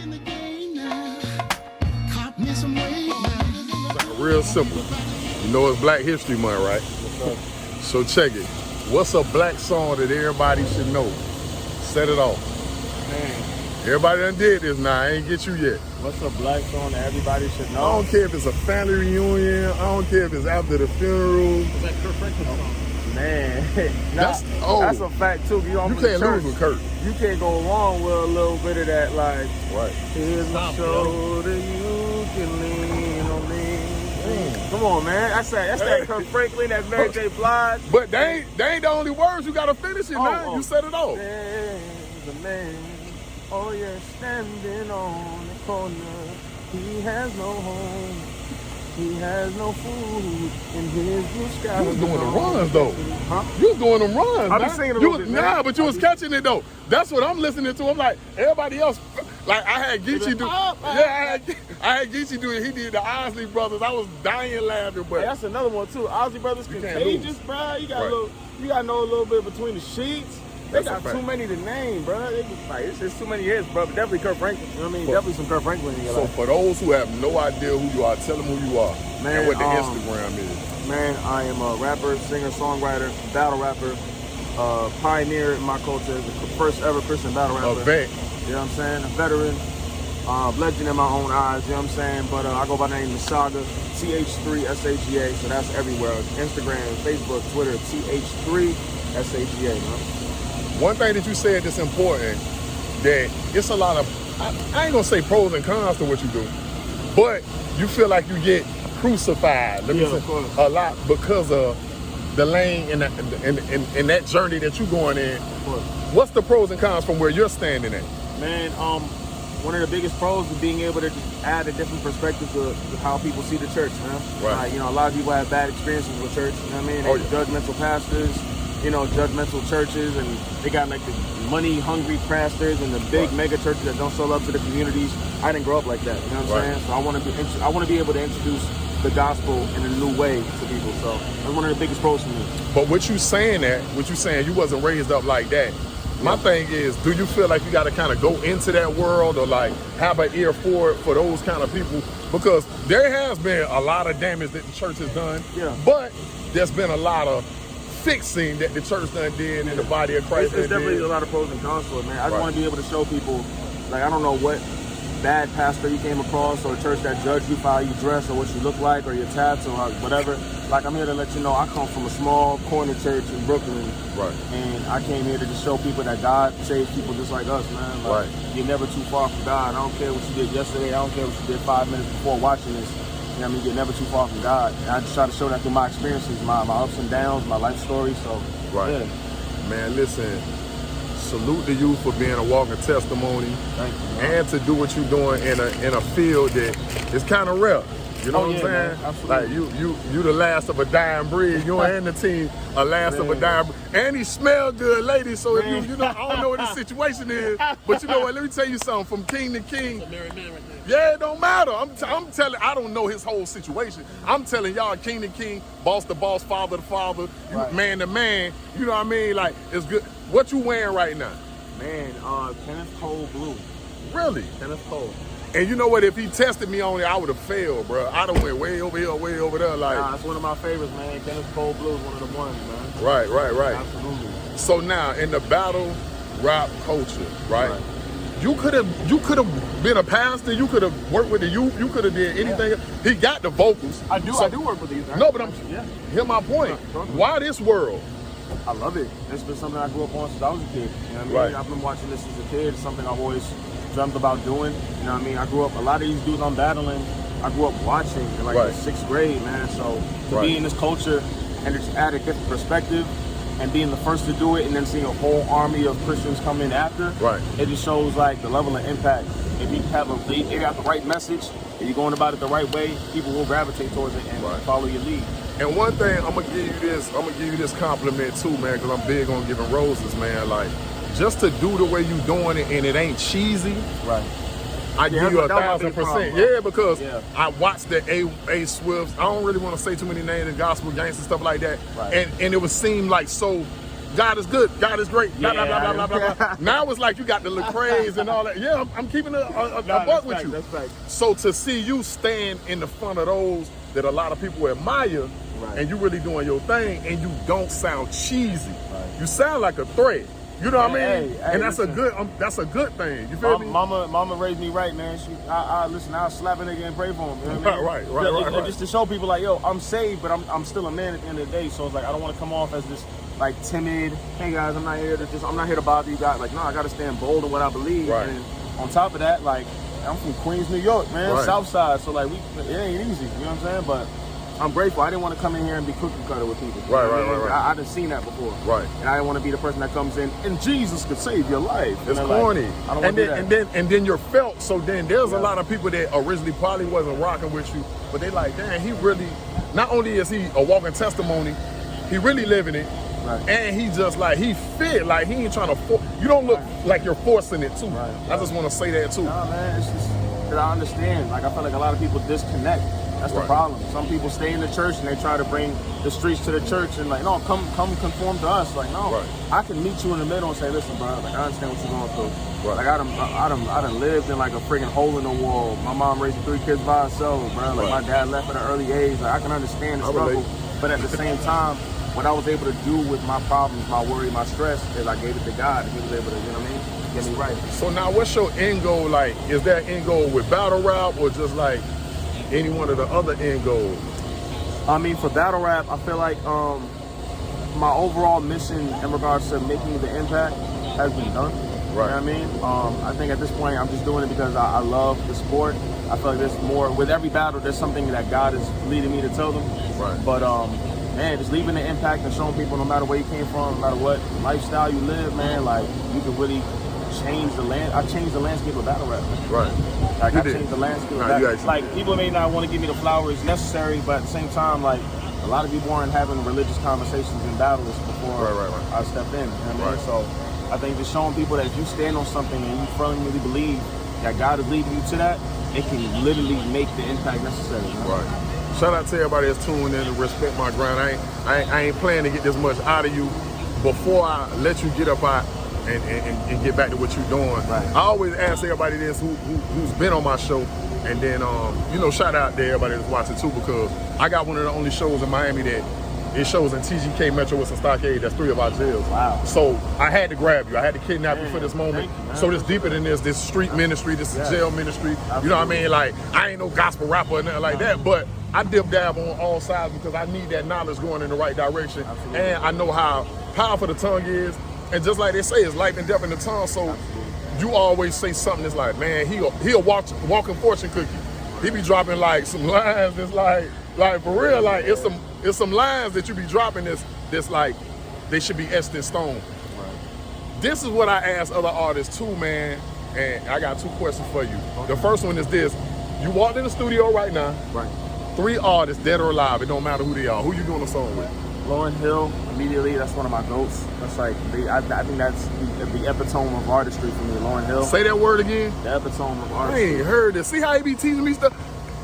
Like real simple. You know it's Black History Month, right? So check it. What's a black song that everybody should know? Set it off. Man. Everybody done did this now. I ain't get you yet. What's a black song that everybody should know? I don't care if it's a family reunion. I don't care if it's after the funeral. Is that Kurt Franklin song? Man, That's a fact too. You can't lose with Kurt. You can't go wrong with a little bit of that, like, right. Here's my shoulder, you can lean on me. Come on, man. That's that Kurt Franklin, that's Mary J. Blige. But they ain't the only words. You gotta finish it, man. You set it off. There's a man, oh yeah, standing on the corner. He has no home. He has no food in his blue sky. You was doing the runs though. Huh? You was doing them runs. I be singing a little bit, man. Nah, but you was catching it though. That's what I'm listening to. I'm like, everybody else, like I had Geechee do. I had Geechee do it. He did the Isley Brothers. I was dying laughing, but hey, that's another one too. Isley Brothers, Contagious, bro. You got you got to know a little bit between the sheets. They got too many to name, bro. It's just too many hits, bro. But definitely Kurt Franklin. You know what I mean? Definitely some Kurt Franklin in your life. So for those who have no idea who you are, tell them who you are, man, and what the Instagram is. Man, I am a rapper, singer, songwriter, battle rapper, pioneer in my culture, the first ever Christian battle rapper. A vet. You know what I'm saying? A veteran, legend in my own eyes. You know what I'm saying? But I go by the name of Saga, Th3 Saga. So that's everywhere: Instagram, Facebook, Twitter, Th3 Saga. Man. One thing that you said that's important, that it's a lot of, I ain't gonna say pros and cons to what you do, but you feel like you get crucified a lot because of the lane and that journey that you're going in. What's the pros and cons from where you're standing at? Man, one of the biggest pros is being able to add a different perspective to how people see the church, man. Right. You know, a lot of people have bad experiences with church, you know what I mean? Judgmental pastors, you know, judgmental churches, and they got like the money-hungry pastors and the big mega churches that don't show up to the communities. I didn't grow up like that, you know what I'm saying? So I want to be able to introduce the gospel in a new way to people. So that's one of the biggest pros for me. But what you saying you wasn't raised up like that. My thing is, do you feel like you got to kind of go into that world or like have an ear for it for those kind of people? Because there has been a lot of damage that the church has done, but there's been a lot of fixing that the church done did in the body of Christ. There's definitely a lot of pros and cons for it, man. I just want to be able to show people, like, I don't know what bad pastor you came across or a church that judged you for how you dress or what you look like or your tats or whatever. Like, I'm here to let you know I come from a small corner church in Brooklyn. Right. And I came here to just show people that God saves people just like us, man. Like, you're never too far from God. I don't care what you did yesterday. I don't care what you did 5 minutes before watching this. You know what I mean? You're never too far from God. And I just try to show that through my experiences, my ups and downs, my life story. So, yeah. Man, listen, salute to you for being a walking testimony. Thank you, man. And to do what you're doing in a field that is kind of rare. You know what I'm saying? Like you the last of a dying breed. You and the team are last of a dying breed. And he smell good, ladies. So if you know, I don't know what the situation is, but you know what? Let me tell you something. From king to king. Yeah, it don't matter. I'm telling. I don't know his whole situation. I'm telling y'all, king to king, boss to boss, father to father, man to man. You know what I mean? Like, it's good. What you wearing right now? Man, Kenneth Cole blue. Really? Kenneth Cole. And you know what? If he tested me on it, I would have failed, bro. I done went way over here, way over there. Like, that's one of my favorites, man. Kenneth Cole blue is one of the ones, man. Right. Absolutely. So now, in the battle rap culture, right? You could have been a pastor. You could have worked with the youth. You could have did anything. He got the vocals. I do work with these. Right? No, but hear my point. Why this world? I love it. It's been something I grew up on since I was a kid. You know what I mean? I've been watching this as a kid. It's something I've always dreamt about doing. You know what I mean? I grew up, a lot of these dudes I'm battling, I grew up watching in like the 6th grade, man. So to be in this culture and just add a different perspective and being the first to do it and then seeing a whole army of Christians come in after, it just shows like the level of impact. If you have you got the right message and you're going about it the right way, people will gravitate towards it and follow your lead. And one thing, I'm gonna give you this compliment too, man, because I'm big on giving roses, man. Like, just to do the way you doing it and it ain't cheesy. Right. I give you 1,000%. Yeah, because I watched the A Swifts. I don't really want to say too many names in gospel gangs and stuff like that. Right. And it would seem like so God is good, God is great, blah, blah, blah, blah, blah, blah. Now it's like you got the Lecrae's and all that. Yeah, I'm keeping a buck with you. That's right. So to see you stand in the front of those that a lot of people admire, and you really doing your thing, and you don't sound cheesy. You sound like a threat. You know what I mean? And that's a good thing. You feel me? Mama raised me right, man. I'll slap a nigga and pray for him. You know what I mean? Right. Just to show people like, yo, I'm saved, but I'm still a man at the end of the day. So it's like I don't want to come off as this like timid. Hey guys, I'm not here to bother you guys. Like, no, I got to stand bold in what I believe. Right. And on top of that, like, I'm from Queens, New York, man, South Side. So like, it ain't easy. You know what I'm saying? But I'm grateful. I didn't want to come in here and be cookie cutter with people. Right. I done seen that before. Right. And I didn't want to be the person that comes in and Jesus could save your life. It's corny. Like, I don't want to do that. And then you're felt. So then there's a lot of people that originally probably wasn't rocking with you, but they like, damn, he really. Not only is he a walking testimony, he really living it. Right. And he just like, he fit, like he ain't trying to, you don't look like you're forcing it too. Right. I just want to say that too. Nah, man, it's just that I understand. Like, I feel like a lot of people disconnect. That's the problem. Some people stay in the church and they try to bring the streets to the church and like, no, come conform to us. Like, no, I can meet you in the middle and say, listen, bro, like I understand what you're going through. Like I done lived in like a freaking hole in the wall. My mom raised 3 kids by herself, bro. Like my dad left at an early age. Like I can understand the struggle, but at the same time, what I was able to do with my problems, my worry, my stress, is I gave it to God, and He was able to, you know what I mean, get me right. So now, what's your end goal like? Is that end goal with battle rap or just like any one of the other end goals? I mean, for battle rap, I feel like my overall mission in regards to making the impact has been done. Right. You know what I mean? I think at this point, I'm just doing it because I love the sport. I feel like there's more, with every battle, there's something that God is leading me to tell them. Right. But, man, just leaving the impact and showing people no matter where you came from, no matter what lifestyle you live, man, like, you can really change the land. I changed the landscape of battle rap. Man. Right. Like, I changed the landscape of battle rap. Like, people may not want to give me the flowers necessary, but at the same time, like, a lot of people weren't having religious conversations in battles before I stepped in. You know what I mean? So I think just showing people that if you stand on something and you firmly believe that God is leading you to that, it can literally make the impact necessary. You know? Right. Shout out to everybody that's tuned in and respect my grind. I ain't planning to get this much out of you before I let you get up out and get back to what you're doing. Right. I always ask everybody this who's been on my show, and then shout out to everybody that's watching too, because I got one of the only shows in Miami that it shows in TGK Metro West and Stockade. That's 3 of our jails. Wow. So I had to grab you. I had to kidnap you for this moment. You, so this deeper than this street ministry, this is jail ministry. Absolutely. You know what I mean? Like, I ain't no gospel rapper or nothing like that, but I dip dab on all sides because I need that knowledge going in the right direction. Absolutely. And I know how powerful the tongue is. And just like they say, it's life and death in the tongue. So you always say something that's like, man, he'll walking fortune cookie. He be dropping like some lines that's like for real, like it's some lines that you be dropping that's like they should be etched in stone. Right. This is what I ask other artists too, man. And I got 2 questions for you. Okay. The first one is this: you walked in the studio right now. Right. 3 artists, dead or alive. It don't matter who they are. Who you doing a song with? Lauryn Hill, immediately. That's one of my goats. That's like I think that's the epitome of artistry for me. Lauryn Hill. Say that word again. The epitome of artistry. I ain't heard this. See how he be teaching me stuff.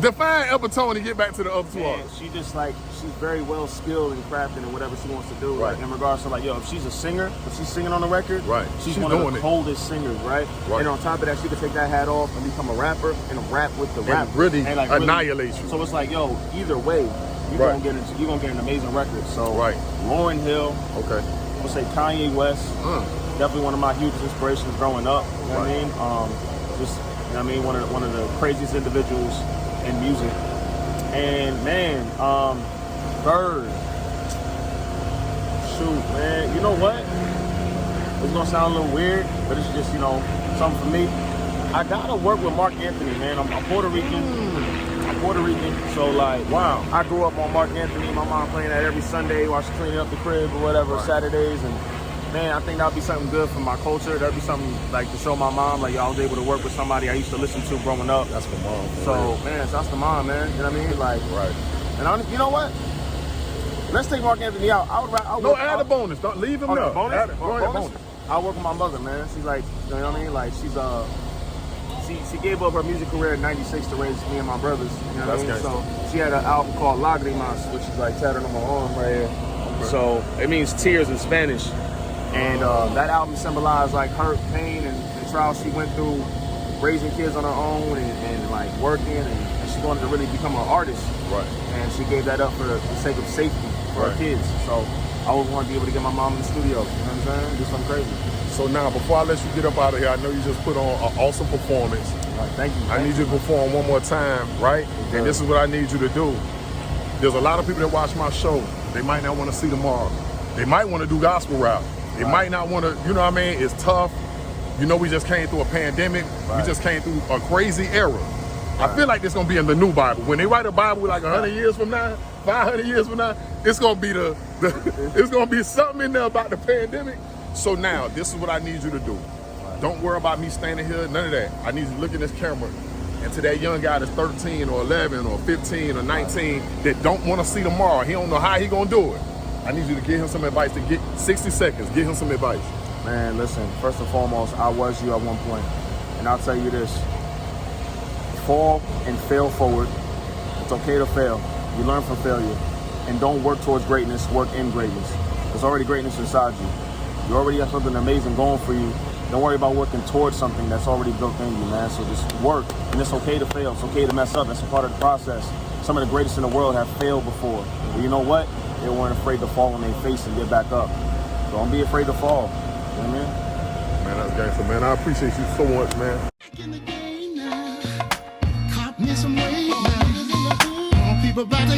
Define epitome and get back to the other 2 artists. She just like, she's very well skilled in crafting and whatever she wants to do. Right. Like in regards to like, if she's a singer, if she's singing on the record, right, she's one of the coldest singers, right? And on top of that, she could take that hat off and become a rapper and rap with the rapper. Really annihilate you. So it's like, either way, you're gonna get an amazing record. So Lauryn Hill, I'm gonna say Kanye West, definitely one of my hugest inspirations growing up. You know what I mean? Just, you know what I mean, one of the craziest individuals in music. And man, Bird. Shoot, man, you know what? It's gonna sound a little weird, but it's just, something for me. I gotta work with Mark Anthony, man. I'm Puerto Rican, so like, wow. I grew up on Mark Anthony. My mom playing that every Sunday while she's cleaning up the crib or whatever, Saturdays, and man, I think that'd be something good for my culture. That'd be something like to show my mom, like, I was able to work with somebody I used to listen to growing up. That's my mom. So, man, that's the mom, man. You know what I mean? Like, and you know what? Let's take Mark Anthony out. Add a bonus. Don't leave him there. Bonus. I work with my mother, man. She's like, you know what I mean? Like, she's she gave up her music career in '96 to raise me and my brothers. You know what I mean? So she had an album called Lágrimas, which is like tatted on my arm right here. Okay. So it means tears in Spanish. And that album symbolized like hurt, pain, and trials she went through, raising kids on her own and like working, and she wanted to really become an artist. Right. And she gave that up for the sake of safety for her kids. So I always want to be able to get my mom in the studio. You know what I'm saying? Do something crazy. So now, before I let you get up out of here, I know you just put on an awesome performance. Right, thank you. I need you to perform one more time, right? Okay. And this is what I need you to do. There's a lot of people that watch my show. They might not want to see tomorrow. They might want to do gospel rap. They might not want to, you know what I mean? It's tough. You know, we just came through a pandemic. Right. We just came through a crazy era. Right. I feel like this gonna be in the new Bible. When they write a Bible like 100 years from now, 500 years from now, it's gonna be it's gonna be something in there about the pandemic. So now, this is what I need you to do. Don't worry about me standing here, none of that. I need you to look in this camera. And to that young guy that's 13 or 11 or 15 or 19 that don't want to see tomorrow, he don't know how he gonna do it. I need you to give him some advice, to get 60 seconds, give him some advice. Man, listen, first and foremost, I was you at one point. And I'll tell you this, fall and fail forward. It's okay to fail. You learn from failure. And don't work towards greatness, work in greatness. There's already greatness inside you. You already have something amazing going for you. Don't worry about working towards something that's already built in you, man. So just work, and it's okay to fail. It's okay to mess up. That's a part of the process. Some of the greatest in the world have failed before. But you know what? They weren't afraid to fall on their face and get back up. So don't be afraid to fall. You know what I mean? Man, that's gangster, man. I appreciate you so much, man. Back in the game now. Caught me some weight now. People about to